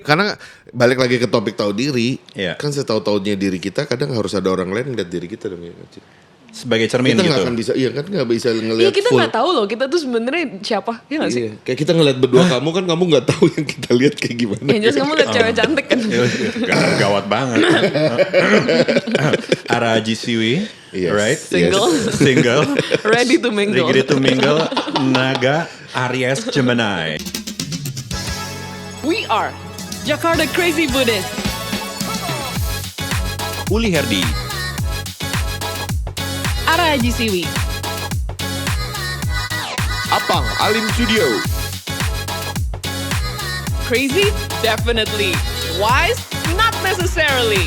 Karena balik lagi ke topik tahu diri, Iya. kan setahu-taunya diri kita kadang harus ada orang lain ngeliat diri kita dong ya. Sebagai cermin Kita gitu. nggak akan bisa, iya kan nggak bisa Iya ngeliat kita full. nggak tahu loh kita tuh sebenarnya siapa ya nggak sih? Iya, kayak kita ngeliat berdua kamu kan kamu nggak tahu yang kita lihat kayak gimana. Yang jelas kamu lihat cewek cantik kan. Gawat banget. Araji Siwi, Yes. right? Single. Yes. Single. Ready to mingle. Ready to mingle. Naga Aries Gemini. We are Jakarta Crazy Buddhist. Uli Herdi. Ara Haji Siwi. Apang Alim Studio. Crazy? Definitely. Wise? Not necessarily.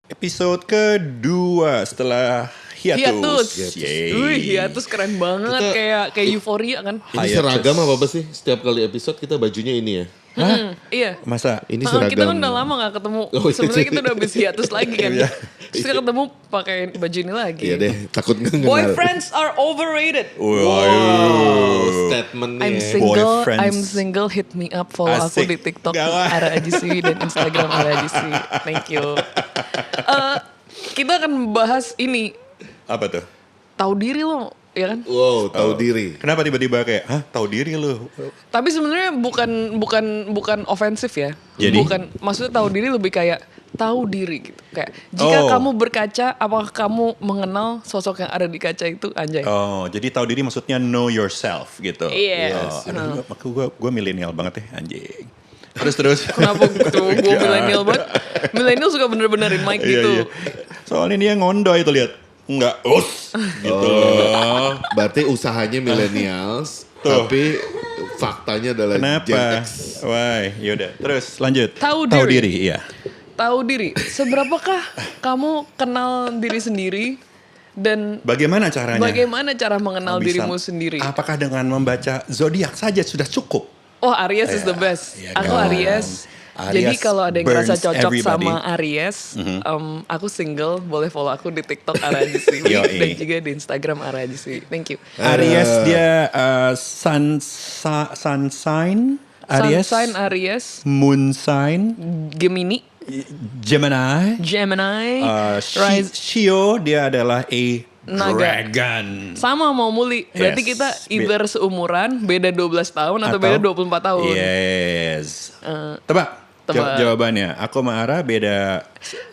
Episode kedua setelah hiatus. Yeay. Wih, hiatus keren banget. Kita- kayak euforia kan. Ini seragam apa sih? Setiap kali episode kita bajunya ini ya. Iya. Masa? Ini Kita seragam. kan udah lama gak ketemu. Oh, iya. Sebenarnya kita udah habis hiatus lagi kan. Iya. Terus kita ketemu pakai baju ini lagi. Iya deh, takut nggak kenal. Boyfriends are overrated. Wow, statementnya. I'm single, Boyfriends. I'm single, hit me up, follow aku Asik. di TikTok Gawat. Ara Haji Siwi dan Instagram Ara Haji Siwi. Thank you. Kita akan bahas ini, Apa tuh? tahu diri lo, ya kan? Wow, tahu diri. Kenapa tiba-tiba kayak, tahu diri lu? Tapi sebenarnya bukan ofensif ya. Jadi? Bukan, maksudnya tahu diri lebih kayak tahu diri gitu. Kayak jika Oh. kamu berkaca, apakah kamu mengenal sosok yang ada di kaca itu, anjay? Oh, jadi tahu diri maksudnya know yourself gitu. Yes. Oh, aduh, gue milenial banget ya, anjing. Terus. Kenapa tuh gue milenial banget? Milenial suka bener-benerin mic gitu. Iya. Soalnya dia ngondoy tuh lihat. Enggak, gitu. Oh, berarti usahanya millennials, tapi faktanya adalah Gen Kenapa? X. Wah, yaudah. Terus lanjut. Tahu Tahu diri. diri, iya. Tahu diri. Seberapakah kamu kenal diri sendiri dan Bagaimana caranya? bagaimana cara mengenal Bisa- dirimu sendiri? Apakah dengan membaca zodiak saja sudah cukup? Oh, Aries is the best. Iya Aku kan. Aries. Aries Jadi kalau ada yang ngerasa burns cocok everybody. sama Aries, aku single, boleh follow aku di TikTok Ara Haji Siwi Yoi. dan juga di Instagram Ara Haji Siwi. Thank you. Aries dia sun sign, Aries, Sun sign Aries, moon sign, Gemini, Gemini, Gemini, Rise. Rise. Shio dia adalah a Naga. dragon. Sama mau Muli. Berarti Yes. kita either seumuran, beda 12 tahun atau beda 24 tahun. Yes. Tebak. Tebak. Jawabannya. Aku sama Ara beda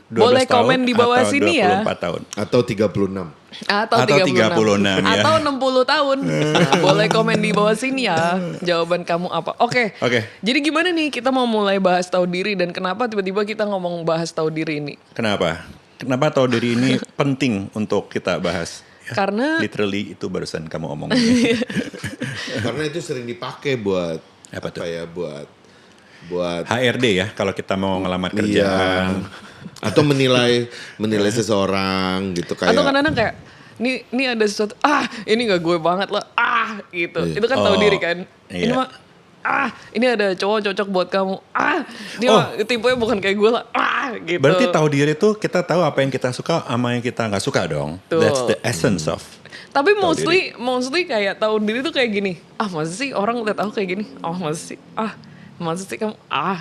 12 Boleh tahun komen di bawah atau sini ya. 24 tahun. Atau 36. Atau Atau 36. 36, ya. Atau 60 tahun. Nah, boleh komen di bawah sini ya. Jawaban kamu apa? Oke. Oke. Jadi gimana nih kita mau mulai bahas tahu diri dan kenapa tiba-tiba kita ngomong bahas tahu diri ini? Kenapa? Kenapa tahu diri ini penting untuk kita bahas? Ya, Karena literally itu barusan kamu omongin. Karena itu sering dipakai buat Apa tuh? ya buat HRD ya kalau kita mau ngelamar iya. kerjaan. Atau menilai seseorang gitu kayak. atau kadang-kadang kayak ini ada sesuatu, ini gak gue banget lah, gitu. Itu kan tahu Oh, diri kan. Ini iya. mah ini ada cowok cocok buat kamu. Dia mah tipenya bukan kayak gue lah. Gitu. Berarti tahu diri tuh kita tahu apa yang kita suka sama yang kita nggak suka dong. Tuh. That's the essence of. Tapi mostly kayak tahu diri tuh kayak gini. Masa sih orang lihat aku kayak gini? Masa sih? Masa sih kamu?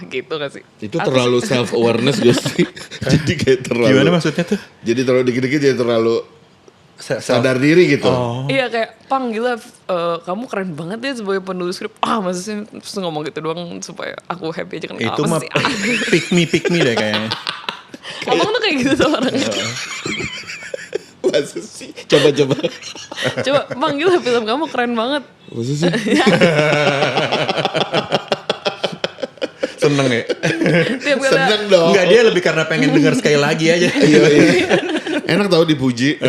Gitu gak sih? Itu terlalu self awareness gue sih. Jadi kayak terlalu. Gimana maksudnya tuh? Jadi terlalu dikit-dikit jadi terlalu sadar diri gitu. Iya kayak Pang gila kamu keren banget ya sebagai penulis skrip. Masa sih terus ngomong gitu doang supaya aku happy aja kan. Itu Masa mah sih? pick me deh kayaknya. Abang tuh kayak gitu tuh orangnya. Masa sih? Coba. Coba Bang gila film kamu keren banget. Masa sih? Seneng ya? Tiap kali Seneng dong. Enggak, dia lebih karena pengen dengar sekali lagi aja. Iya. Enak tau dipuji.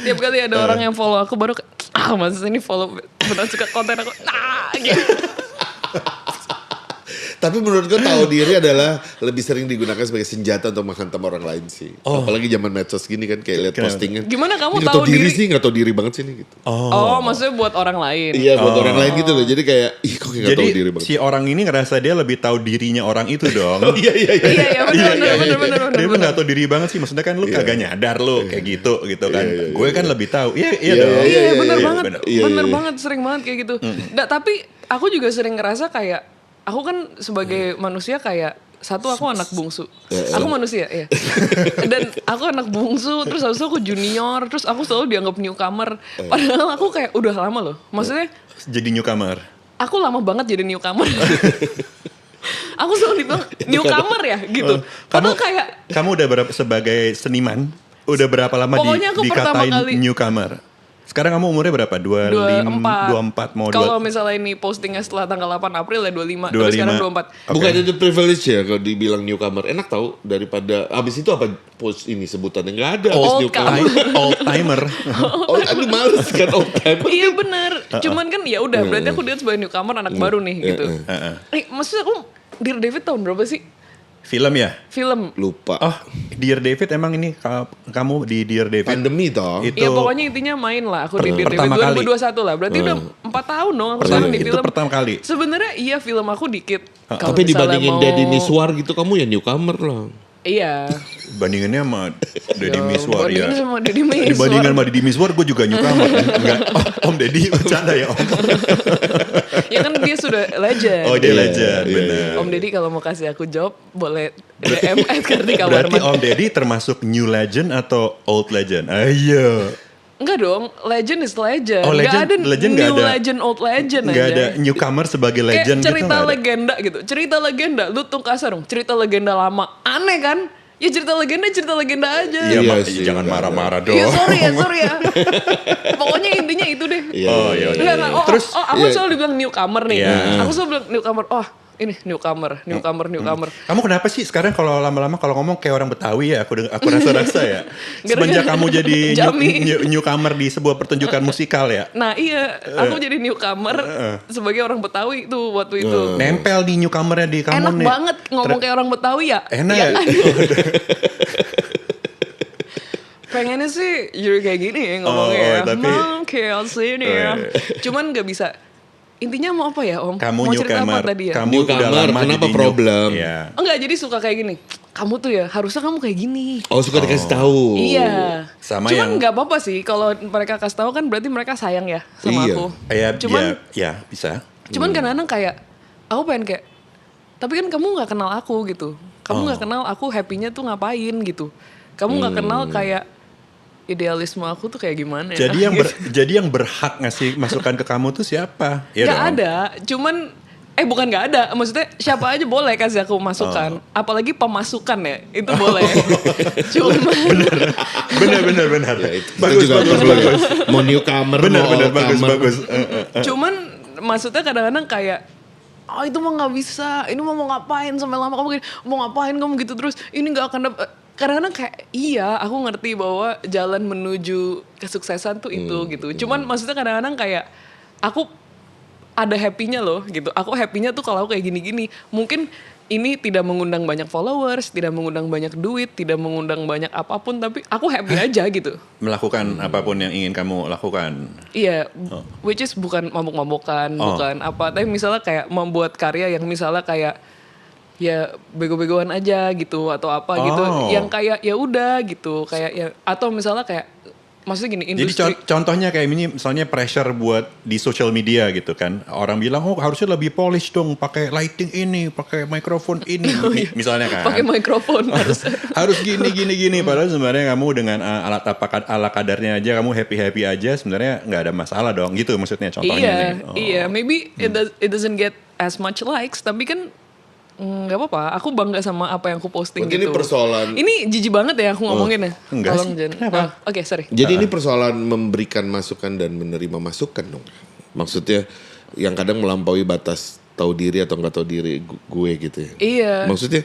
tiap kali ada orang yang follow aku baru kayak, masa sih ini follow benar suka konten aku. Gitu. Tapi menurut gue tahu diri adalah lebih sering digunakan sebagai senjata untuk menghantam orang lain sih. Apalagi zaman medsos gini kan kayak lihat postingan. Gimana kamu "Ini nggak tahu diri?" sih, nggak tahu diri banget sih ini gitu. Oh, maksudnya buat orang lain. Iya buat orang lain gitu loh. Jadi kayak ih kok kayak nggak tahu diri Jadi banget. si orang ini ngerasa dia lebih tahu dirinya orang itu dong. Iya. Iya benar. Dia mah gak tau diri banget sih. Maksudnya kan lu kagak nyadar lu kayak gitu kan. Gue kan lebih tahu. Iya dong. Iya benar iya, banget. iya, Benar iya. banget sering banget kayak gitu. Nggak, tapi aku juga sering ngerasa kayak aku kan sebagai manusia kayak satu aku anak bungsu, aku manusia ya, dan aku anak bungsu, terus habis itu aku junior, terus aku selalu dianggap newcomer, padahal aku kayak udah lama loh, maksudnya Jadi newcomer. aku lama banget jadi newcomer. Aku selalu dibilang newcomer ya gitu. Padahal kayak Kamu udah berapa sebagai seniman? Udah berapa lama Pokoknya aku pertama dikatain kali- newcomer? Sekarang kamu umurnya berapa? 24 mau Kalau misalnya ini postingnya setelah tanggal 8 April ya 25, tapi 25. sekarang 24. Bukan itu privilege ya kalau dibilang newcomer. Enak tahu daripada abis itu apa post ini sebutannya nggak ada abis Old newcomer. old timer. Oh, aduh males kan old timer. Iya benar. Cuman kan ya udah berarti aku dia sebagai newcomer anak baru nih gitu. Maksudnya aku Dear David tahun berapa sih? Film ya? Film. Lupa. Oh, Dear David emang ini kamu di Dear David. Pandemi toh. Itu Iya pokoknya intinya main lah aku di Dear David pertama kali. 2021 lah. Berarti udah 4 tahun dong aku sekarang di Itu film. pertama kali. Sebenarnya iya film aku dikit. Kalau Tapi misalnya dibandingin mau- Deddy Miswar gitu kamu ya newcomer lah. Iya. Bandingannya sama Deddy Miswar ya. Bandingin sama Deddy Miswar. Dibandingkan sama Deddy Miswar gue juga newcomer kan. Enggak. Om Deddy bercanda ya Om. Ya kan dia sudah legend. Oh dia Iya, legend, iya, bener. Om Deddy kalau mau kasih aku job boleh DM @kartika Berarti Warman. Om Deddy termasuk new legend atau old legend? Ayo. Enggak dong, legend is legend. Oh, legend- Nggak ada legend new nggak ada. legend, old legend Nggak aja. ada newcomer sebagai legend Kayak cerita gitu nggak ada? legenda gitu. Cerita legenda, lu tuh kasar dong. Cerita legenda lama. Aneh kan? Ya cerita legenda aja. Iya, Iya mak- sih, jangan nggak ada. marah-marah dong. Iya sorry ya. Pokoknya intinya itu deh. Iya, Oh, iya, iya. Enggak, enggak. Terus, aku iya. selalu dibilang newcomer nih. Iya. Aku selalu bilang newcomer. Oh, ini newcomer. Kamu kenapa sih sekarang kalau lama-lama kalau ngomong kayak orang Betawi ya? Aku rasa-rasa ya. Semenjak kamu jadi Jami. newcomer di sebuah pertunjukan musikal ya. Nah iya, aku jadi newcomer sebagai orang Betawi itu waktu itu. Nempel di newcomernya di kamu Enak nih. banget ngomong kayak orang Betawi ya. Enak Ya ya? kan? Pengennya sih jadi kayak gini ya ngomongnya ya. tapi- Mau kayak sini ya. Cuman gak bisa. Intinya mau apa ya Om? Kamu mau cerita apa newcomer. tadi ya? Kamu udah Newcomer, lama kenapa jadi problem? Iya. Enggak, jadi suka kayak gini. Kamu tuh ya, harusnya kamu kayak gini. Oh suka dikasih tahu. Iya. Sama Cuman yang- nggak apa-apa sih kalau mereka kasih tahu kan berarti mereka sayang ya sama Iya. aku. Cuman bisa. Cuman kadang-kadang kayak aku pengen kayak, tapi kan kamu nggak kenal aku gitu. Kamu nggak kenal aku happy-nya tuh ngapain gitu. Kamu nggak kenal kayak idealisme aku tuh kayak gimana ya. Jadi yang berhak ngasih masukan ke kamu tuh siapa? Iya Gak dong? ada, cuman bukan gak ada, maksudnya siapa aja boleh kasih aku masukan, apalagi pemasukan ya itu boleh. Cuman Benar. Ya, itu juga perlu ya. Mau newcomer, mau oldcomer. Bagus. cuman maksudnya kadang-kadang kayak oh itu mah nggak bisa, ini mah mau ngapain sampai lama kamu gini, mau ngapain kamu gitu terus, ini nggak akan dapet. Kadang-kadang kayak iya aku ngerti bahwa jalan menuju kesuksesan tuh itu gitu. Cuman maksudnya kadang-kadang kayak aku ada happy-nya loh gitu. Aku happy-nya tuh kalau aku kayak gini-gini. Mungkin ini tidak mengundang banyak followers, tidak mengundang banyak duit, tidak mengundang banyak apapun, tapi aku happy aja gitu. Melakukan apapun yang ingin kamu lakukan. Iya, which is bukan mabuk-mabukan, bukan apa. Tapi misalnya kayak membuat karya yang misalnya kayak ya bego-begoan aja gitu atau apa gitu, yang kayak ya udah gitu, kayak ya atau misalnya kayak maksudnya gini Jadi industri. contohnya kayak ini misalnya pressure buat di social media gitu kan. Orang bilang oh harusnya lebih polish dong, pakai lighting ini, pakai mikrofon ini. Misalnya kan. Pakai mikrofon harus. Harus gini. Padahal sebenarnya kamu dengan alat ala kadarnya aja kamu happy aja sebenarnya nggak ada masalah dong gitu maksudnya contohnya Iya, nih. iya. Maybe it doesn't get as much likes, tapi kan nggak apa-apa. Aku bangga sama apa yang aku posting Mungkin gitu. ini persoalan. Ini jijik banget ya aku ngomongin ya. enggak Tolong sih. Jen. Kenapa? Oke, sorry. Jadi ini persoalan memberikan masukan dan menerima masukan dong. Maksudnya yang kadang melampaui batas tahu diri atau nggak tahu diri gue gitu ya. Iya. Maksudnya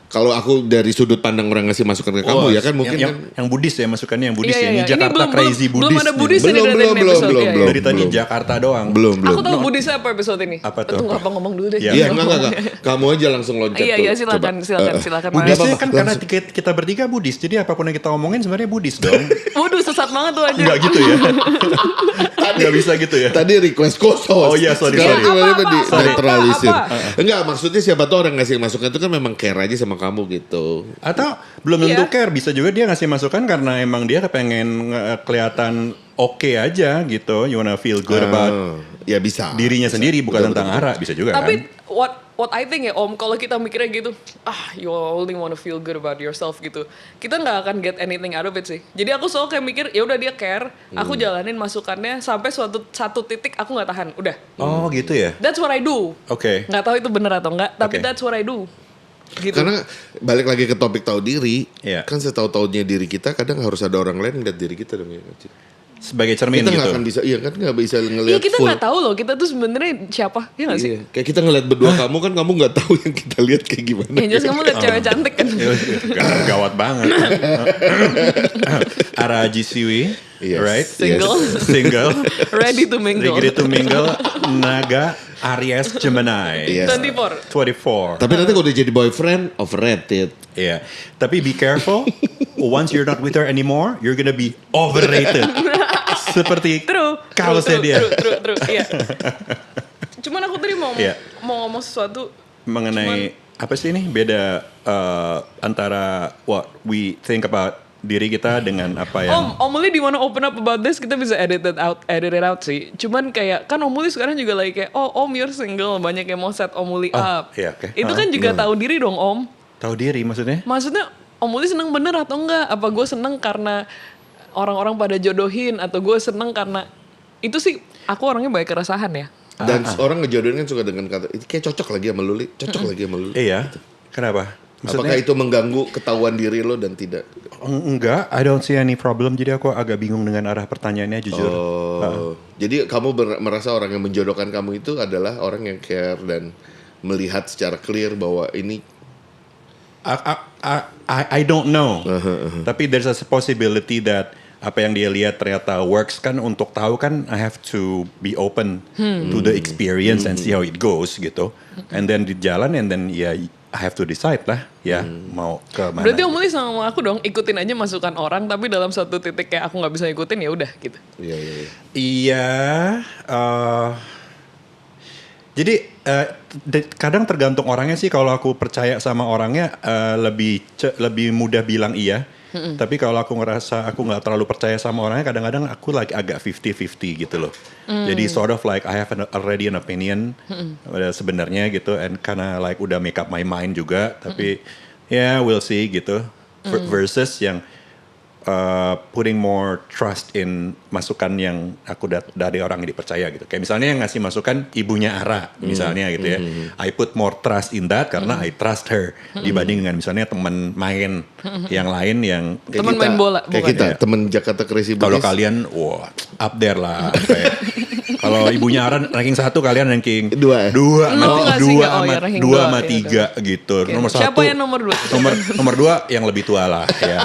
kalau aku dari sudut pandang orang ngasih masukan ke kamu ya kan mungkin yang Buddhis ya masukannya yang Buddhis Iya, ya. Ini iya. Ini Jakarta belum- crazy belum Buddhis. ada nih. Buddhis Belum, dari belum, episode. belum, Iya, iya. belum. Dari tadi Jakarta doang. belum. Aku tahu Buddhis apa episode ini. Apa tuh? Tunggu apa ngomong dulu deh. Iya. Iya enggak. Kamu aja langsung loncat Iya, tuh. iya, silakan, Coba. silakan. Buddhisnya apa-apa, kan karena kita bertiga Buddhis. Jadi apapun yang kita omongin sebenarnya Buddhis dong. Waduh, sesat banget tuh aja. Enggak gitu ya. Enggak bisa gitu ya. Tadi request khusus. Oh iya, sorry. Sekarang tiba-tiba Apa, di apa, neutralisir. apa? Enggak, maksudnya siapa tahu orang ngasih masukan itu kan memang care aja sama kamu gitu. Atau belum tentu Iya. care, bisa juga dia ngasih masukan karena emang dia kepengen kelihatan oke aja gitu. You wanna feel good about Ya bisa. dirinya Bisa. sendiri, bukan Betul, tentang betul. Ara, bisa juga Tapi kan. what I think ya Om, kalau kita mikirnya gitu, you only wanna feel good about yourself gitu, kita nggak akan get anything out of it sih. Jadi aku selalu kayak mikir, ya udah dia care, aku jalanin masukannya sampai satu titik aku nggak tahan, udah. Oh gitu ya. That's what I do. Oke. Nggak tahu itu bener atau enggak, tapi Oke. that's what I do. Gitu. Karena balik lagi ke topik tahu diri, Iya. kan setahu-taunya diri kita kadang harus ada orang lain ngeliat diri kita dong ya. Sebagai cermin Kita nggak gitu. akan bisa, iya kan nggak bisa Iya ngeliat kita full. nggak tahu loh, kita tuh sebenarnya siapa, ya nggak sih? Iya. Kayak kita ngeliat berdua kamu kan kamu nggak tahu yang kita lihat kayak gimana. Yang jelas kamu liat cewek cantik kan. Gawat banget. Ara Jisiwi, Yes. right? Single. Single. Ready to mingle. Ready to mingle. Naga Aries Gemini. Yes. 24. 24. Tapi nanti kalau udah jadi boyfriend, overrated. Iya. Tapi be careful. Once you're not with her anymore, you're gonna be overrated. Seperti True. kaosnya dia. True. Iya. Cuman aku tadi Iya. mau ngomong sesuatu. Mengenai apa sih ini beda antara what we think about diri kita dengan apa yang Om Uli, do you wanna open up about this? Kita bisa edit it out sih. Cuman kayak kan Om Uli sekarang juga lagi kayak, Om you're single, banyak yang mau set Om Uli up. iya, oke. Itu kan juga tahu diri dong Om. tahu diri maksudnya? Maksudnya Om Uli seneng bener atau enggak? Apa gue seneng karena orang-orang pada jodohin atau gue seneng karena itu sih aku orangnya banyak keresahan ya. Dan orang ngejodohin kan suka dengan kata, ini kayak cocok lagi sama Luli, cocok lagi sama Luli. Iya. Kenapa? Apakah itu mengganggu ketahuan diri lo dan tidak? Enggak, I don't see any problem. Jadi aku agak bingung dengan arah pertanyaannya jujur. Jadi kamu merasa orang yang menjodohkan kamu itu adalah orang yang care dan melihat secara clear bahwa ini I don't know. Tapi there's a possibility that apa yang dia lihat ternyata works kan, untuk tahu kan I have to be open to the experience and see how it goes gitu. And then di jalan and then ya I have to decide lah ya mau ke mana. Berarti Om Uli sama aku dong ikutin aja masukan orang, tapi dalam satu titik kayak aku nggak bisa ikutin ya udah gitu. iya. Iya, jadi kadang tergantung orangnya sih. Kalau aku percaya sama orangnya lebih mudah bilang iya. Tapi kalau aku ngerasa aku nggak terlalu percaya sama orangnya, kadang-kadang aku like agak 50-50 gitu loh. Jadi sort of like I have already an opinion sebenarnya gitu, and karena like udah make up my mind juga. Tapi ya we'll see gitu. Versus yang putting more trust in masukan yang aku dari orang yang dipercaya gitu. Kayak misalnya yang ngasih masukan ibunya Ara misalnya gitu ya. I put more trust in that karena I trust her dibanding dengan misalnya teman main yang lain yang Teman main bola, Kayak bukan? kita, temen Jakarta Crazy Boys. kalau kalian wah up there lah. Kalau ibunya Ara ranking 1, kalian ranking Dua. Enggak sih, enggak. Oh, ya, ranking 2 dua, sama ya, 3 gitu. Oke. Nomor 1. Siapa yang nomor 2? Nomor 2 yang lebih tua lah ya.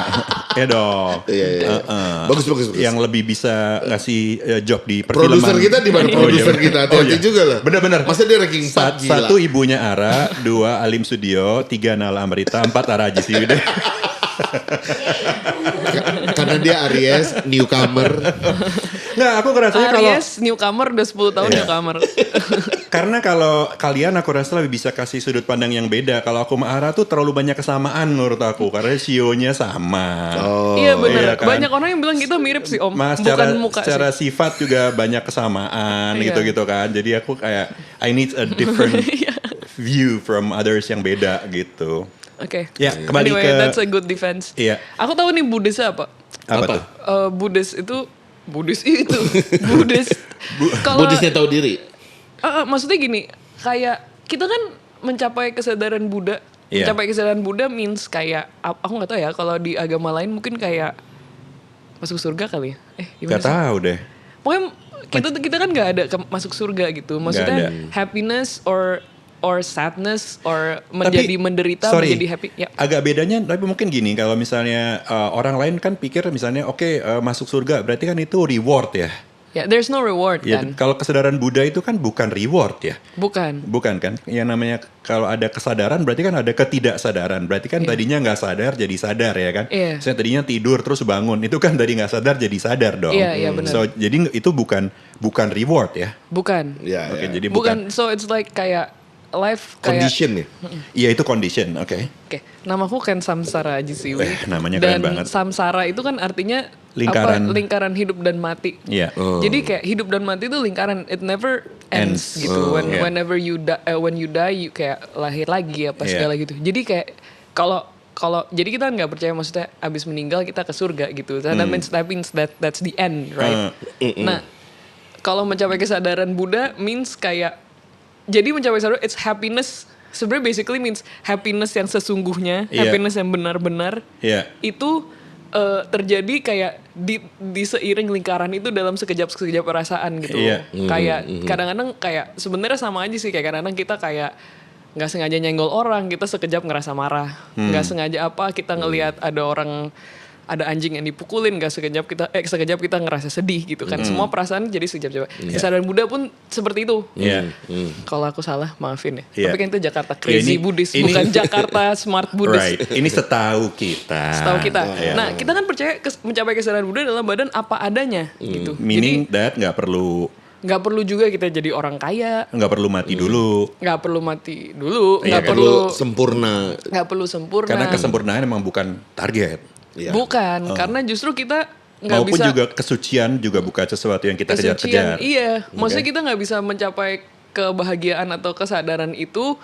Ya dong. Iya. Bagus. Yang lebih bisa ngasih job di perfilman. Produser kita di mana? Produser kita hati-hati juga lah. Bener-bener. Masa dia ranking 4 gila. 1 ibunya Ara, 2 Alim Sudio, 3 Nala Amrita, 4 Ara Haji Siwide. Karena dia Aries, newcomer. Nggak, aku ngerasanya kalau Aries newcomer udah 10 tahun newcomer. karena kalau kalian aku rasa lebih bisa kasih sudut pandang yang beda. Kalau aku sama Ara tuh terlalu banyak kesamaan menurut aku karena sionya sama. Iya bener, iya kan? banyak orang yang bilang kita mirip sih Om, Mas, bukan muka secara sih. sifat juga banyak kesamaan Iya. gitu-gitu kan. Jadi aku kayak I need a different view from others yang beda gitu. Oke. Ya, kembali Anyway, ke- that's a good defense. Iya. Aku tahu nih Buddhis apa. Apa tuh? Buddhis itu Buddhis. Kalau Buddhisnya tahu diri. maksudnya gini, kayak kita kan mencapai kesadaran Buddha. Iya. Mencapai kesadaran Buddha means kayak aku nggak tahu ya, kalau di agama lain mungkin kayak masuk surga kali ya. Gimana Gak sih? tahu deh. Pokoknya kita kan nggak ada masuk surga gitu. Maksudnya happiness or sadness or menjadi menderita sorry, menjadi happy. Ya. Agak bedanya tapi mungkin gini, kalau misalnya orang lain kan pikir misalnya oke, masuk surga berarti kan itu reward ya. Ya, there's no reward Ya, kan. kalau kesadaran Buddha itu kan bukan reward ya. Bukan. Bukan kan? Yang namanya kalau ada kesadaran berarti kan ada ketidaksadaran. Berarti kan tadinya nggak sadar jadi sadar ya kan? Iya. Saya tadinya tidur terus bangun. Itu kan dari nggak sadar jadi sadar dong. Iya, benar. So jadi itu bukan reward ya. Bukan. Ya, Oke, ya. jadi bukan. So it's like kayak life kayak Condition ya. Iya itu condition, oke. Oke, namaku Ken Samsara Ajisiwi. Namanya keren dan banget. Samsara itu kan artinya Lingkaran. lingkaran hidup dan mati. Iya. Jadi kayak hidup dan mati itu lingkaran, it never ends gitu. Yeah. Whenever you die, when you die, you kayak lahir lagi apa segala gitu. Jadi kayak kalau jadi kita nggak percaya maksudnya abis meninggal kita ke surga gitu. That means that's the end, right? Nah, kalau mencapai kesadaran Buddha means kayak jadi mencapai kesadaran it's happiness. Sebenarnya basically means happiness yang sesungguhnya, happiness yang benar-benar. Itu terjadi kayak di seiring lingkaran itu dalam sekejap perasaan gitu. Kayak kadang-kadang kayak sebenarnya sama aja sih, kayak kadang-kadang kita kayak nggak sengaja nyenggol orang, kita sekejap ngerasa marah. Nggak sengaja apa kita ngelihat ada anjing yang dipukulin, nggak sekejap kita ngerasa sedih gitu kan. Semua perasaan jadi sekejap. Kesadaran Buddha pun seperti itu. Kalau aku salah maafin ya. Tapi kan itu Jakarta crazy Buddhis, bukan Jakarta smart Buddhis. Right. Ini setahu kita. Nah, kita kan percaya mencapai kesadaran Buddha dalam badan apa adanya gitu. Meaning that nggak perlu juga kita jadi orang kaya. Nggak perlu mati dulu. Nggak perlu mati dulu. Nggak perlu sempurna. Nggak perlu sempurna. Karena kesempurnaan emang bukan target. Bukan, karena justru kita nggak Maupun bisa. juga kesucian juga bukan sesuatu yang kita kejar-kejar. Iya, maksudnya kita nggak bisa mencapai kebahagiaan atau kesadaran itu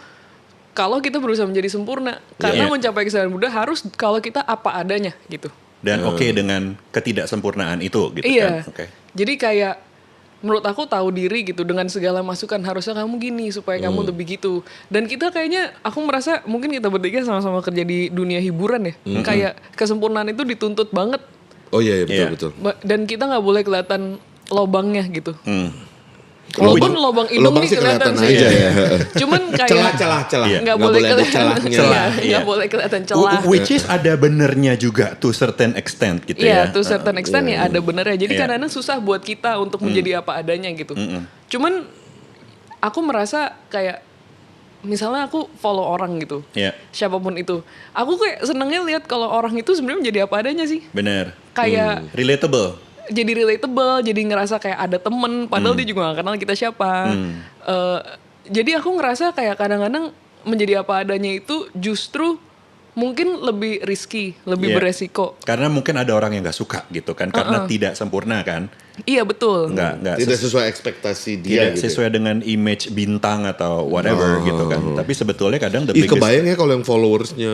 kalau kita berusaha menjadi sempurna. Karena mencapai kesadaran Buddha harus kalau kita apa adanya gitu. Dan oke dengan ketidaksempurnaan itu gitu Iya. kan. Jadi kayak menurut aku tahu diri gitu dengan segala masukan harusnya kamu gini supaya kamu lebih gitu. Dan kita kayaknya aku merasa mungkin kita bertiga sama-sama kerja di dunia hiburan ya. Kayak kesempurnaan itu dituntut banget. Oh iya betul. Dan kita nggak boleh kelihatan lobangnya gitu. Lobang- Walaupun lobang hidung lobang nih sih kelihatan sih aja ya. Cuman kayak Celah. nggak boleh ada kelihatan celahnya. nggak boleh kelihatan celah. Which is ada benernya juga to certain extent gitu ya. Iya, to certain extent ya ada benernya. Jadi kadang-kadang susah buat kita untuk menjadi apa adanya gitu. Cuman aku merasa kayak misalnya aku follow orang gitu, siapapun itu, aku kayak senengnya lihat kalau orang itu sebenarnya menjadi apa adanya sih. Bener. Kayak Relatable. jadi relatable, jadi ngerasa kayak ada temen, padahal dia juga gak kenal kita siapa. Jadi aku ngerasa kayak kadang-kadang menjadi apa adanya itu justru mungkin lebih risky, lebih beresiko. Karena mungkin ada orang yang gak suka gitu kan, karena tidak sempurna kan. Iya betul. Nggak Tidak sesuai ekspektasi dia tidak gitu. sesuai dengan image bintang atau whatever gitu kan. Tapi sebetulnya kadang the Ih biggest kebayang ya kalau yang followersnya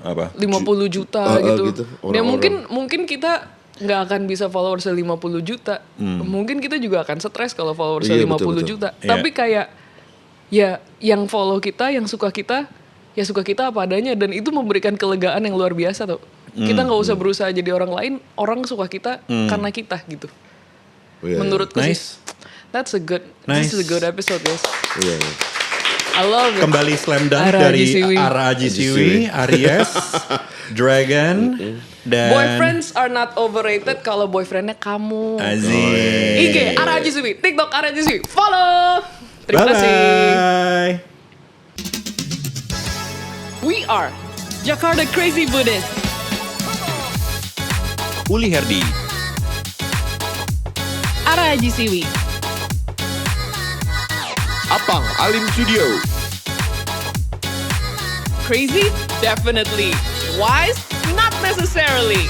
apa? 50 juta gitu. gitu, Ya orang-orang. mungkin kita nggak akan bisa followers 50 juta. Mungkin kita juga akan stres kalau followers Iya, 50 betul. juta. Iya. Tapi kayak ya yang follow kita, yang suka kita, ya suka kita apa adanya dan itu memberikan kelegaan yang luar biasa tuh. Kita nggak usah berusaha jadi orang lain, orang suka kita karena kita gitu. Iya. Menurutku Nice. sih. This Nice. is a good episode, guys. Iya. I love it. Kembali slam dunk Ara dari Ajisiwi. Ara Ajisiwi, Aries, Dragon, dan Boyfriends are not overrated kalau boyfriendnya kamu. Aziz. IG Ara Ajisiwi, TikTok Ara Ajisiwi, follow. Terima kasih. Bye-bye. We are Jakarta Crazy Buddhist. Uli Herdi. Ara Ajisiwi. Apang Alim Studio. Crazy? Definitely. Wise? Not necessarily.